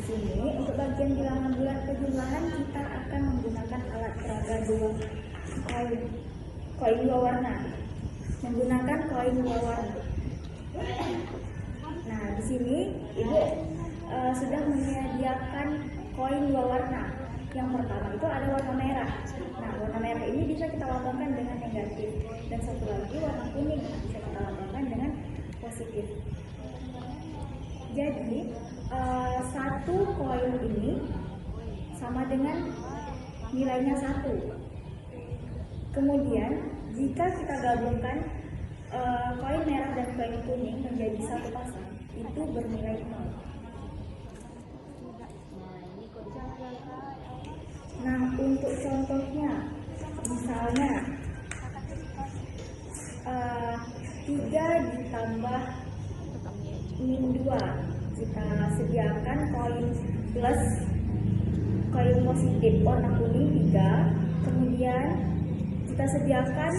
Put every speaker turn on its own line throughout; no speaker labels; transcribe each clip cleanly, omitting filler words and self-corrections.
sini untuk bagian bilangan bulat kejumlahan kita akan menggunakan alat peraga dua koin dua warna. Menggunakan koin dua warna. Nah, di sini Ibu sudah menyediakan koin dua warna. Yang pertama itu ada warna merah. Nah, warna merah ini bisa kita lambangkan dengan negatif, dan satu lagi warna kuning bisa kita lambangkan dengan positif. Jadi satu koin ini sama dengan nilainya 1. Kemudian jika kita gabungkan koin merah dan koin kuning menjadi satu pasang, itu bernilai 0. Nah, untuk contohnya, misalnya 3 ditambah min 2, kita sediakan koin plus, koin positif warna kuning 3, kemudian kita sediakan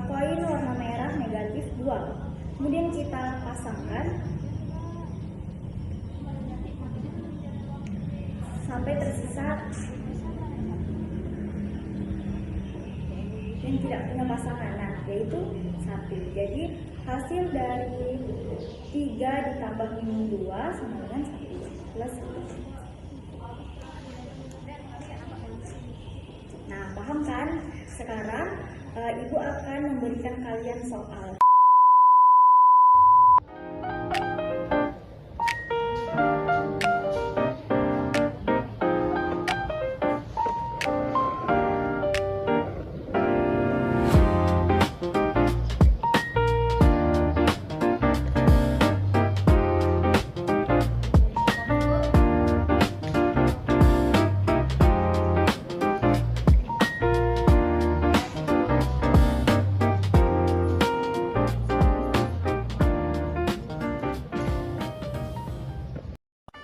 koin warna merah negatif 2, kemudian kita pasangkan sampai tersisa yang tidak punya pasangan, nah yaitu 1. Jadi hasil dari 3 ditambah min 2 sama dengan 1 plus 1. Nah, paham kan? Sekarang Ibu akan memberikan kalian soal.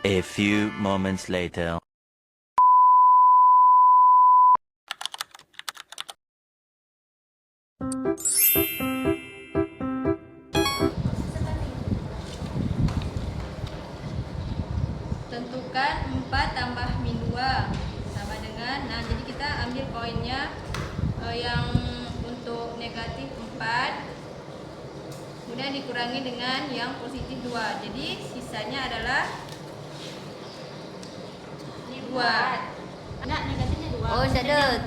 A few moments later.
Tentukan 4 tambah min 2 sama dengan, nah jadi kita ambil koinnya yang untuk negatif 4, kemudian dikurangi dengan yang positif 2, jadi sisanya adalah 2.
Enggak, negatifnya 2.
Oh, tidak ada.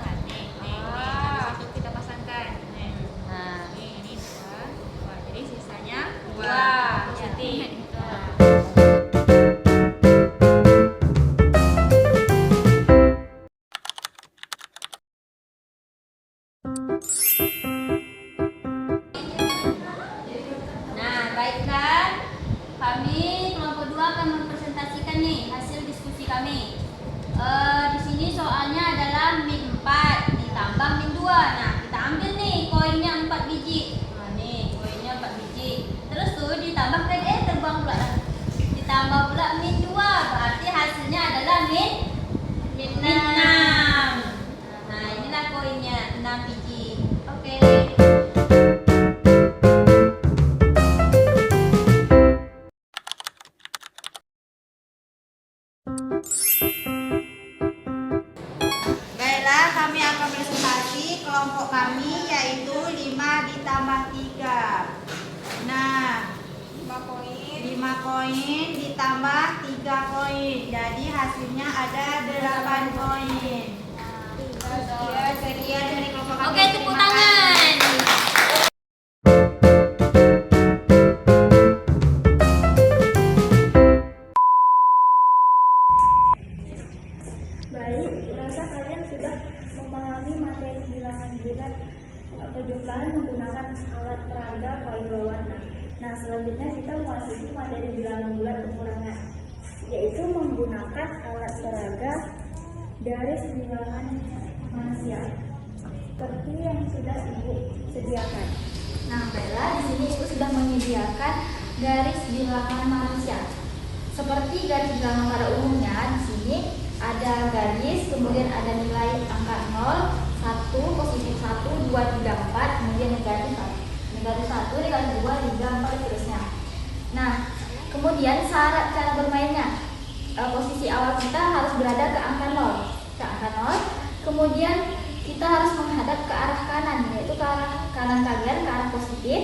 Satu kita pasangkan.
Nah,
Ini 2. Jadi sisanya
2
positif.
Nah, baiklah. Kami kelompok 2 akan mempresentasikan nih hasil diskusi kami. Di sini soalnya adalah min 4 ditambah min 2. Nah, kita ambil nih koinnya 4 biji. Nah, nih koinnya 4 biji. Terus tuh ditambahkan terbang pula lah. Ditambah pula min 2. Berarti hasilnya adalah min 6. Nah, inilah koinnya 6 biji. Oke.
Baiklah, kami akan presentasi kelompok kami yaitu 5 ditambah 3. Nah, 5 koin ditambah 3 koin. Jadi hasilnya ada 8 koin. Sekian dari kelompok kami.
Oke, tepuk tangan.
Baik, rasa kalian sudah memahami materi bilangan bulat kejumlahan menggunakan alat peraga koin dua warna. Nah, selanjutnya kita memasuki materi bilangan bulat kekurangan, yaitu menggunakan alat peraga garis bilangan manusia seperti yang sudah Ibu sediakan.
Nah, baiklah, di sini Ibu sudah menyediakan garis bilangan manusia. Seperti garis bilangan pada umumnya, di sini ada garis, kemudian ada nilai angka 0, 1, positif 1, 2, 3, 4, kemudian negatif 1. Negatif 1, negatif 2, 3, 4, seterusnya. Nah, kemudian syarat cara bermainnya. posisi awal kita harus berada ke angka 0. Ke angka 0. Kemudian kita harus menghadap ke arah kanan, yaitu ke arah kanan kalian, ke arah positif.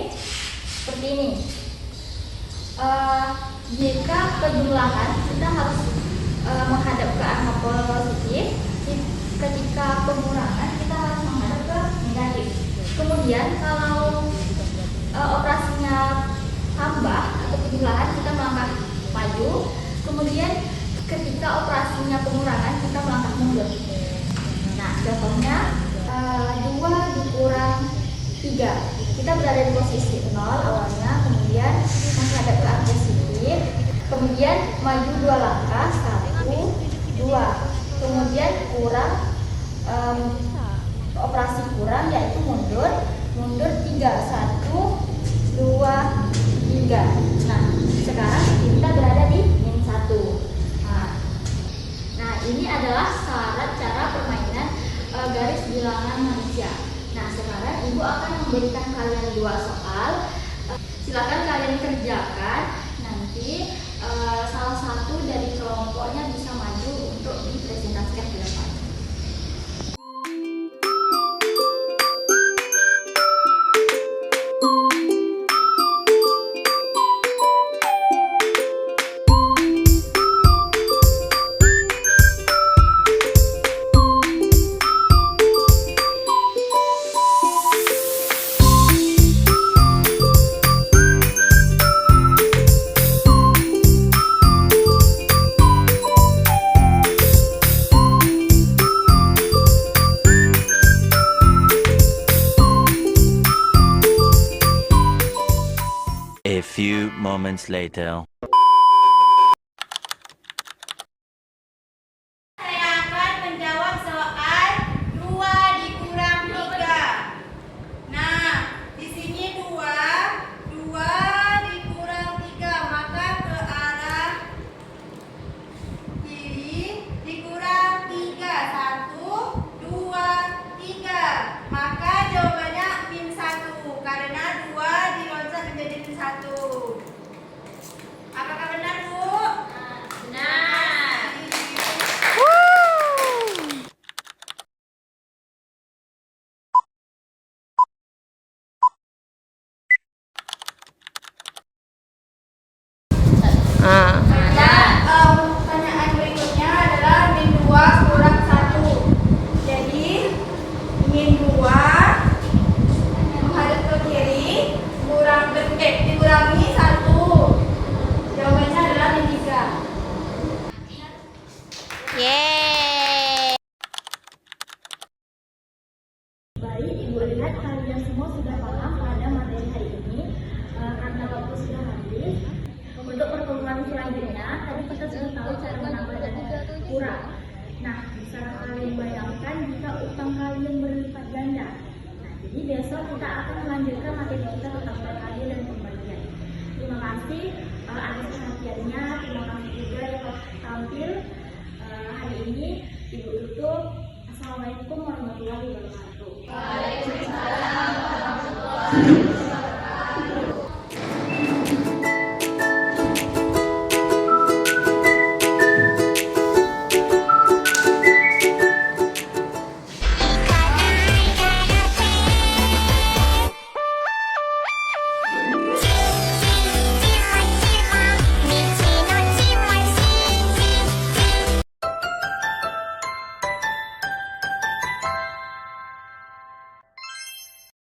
Seperti ini. Jika penjumlahan kita harus menghadap ke angka positif, ketika pengurangan kita harus menghadap ke negatif. Kemudian kalau operasinya tambah atau penjumlahan kita melangkah maju. Kemudian ketika operasinya pengurangan kita melangkah mundur. Nah, contohnya 2 dikurang 3. Kita berada di posisi 0 awalnya, kemudian menghadap ke arah positif, kemudian maju 2 langkah, 1, 2, kemudian kurang, operasi kurang yaitu mundur 3, 1, 2, 3. Nah, sekarang kita berada di min 1. Nah, ini adalah syarat cara permainan garis bilangan manusia. Nah, sekarang Ibu akan memberikan kalian 2 soal. Silakan kalian kerjakan. Nanti salah satu dari kelompoknya bisa maju untuk dipresentasikan ke depan.
A few moments later.
Saya akan menjawab soal 2 dikurang 3. Nah, di sini 2 dikurang 3, maka ke arah kiri dikurang 3, 1, 2, 3. Maka jawabannya min 1 karena 2 diloncat menjadi min 1. Apakah benar, Bu?
Benar.
Pertanyaan berikutnya adalah min 2 kurang 1. Jadi min 2 menghadap ke kiri dikurangi 1. Jawabannya adalah min 3.
Baik, Ibu lihat kalian semua sudah paham pada materi hari ini. Karena waktu sudah habis, untuk pertemuan selanjutnya tadi kita sudah tahu cara menambah dan kurang. Nah, bisa kalian bayangkan jika utang kalian berlipat ganda. Nah, jadi besok kita akan melanjutkan materi kita tentang perkalian dan pembagian. Terima kasih atas perhatiannya. Terima kasih juga yang tampil hari ini. Ibu tutup. Assalamualaikum warahmatullahi wabarakatuh.
Waalaikumsalam warahmatullahi wabarakatuh.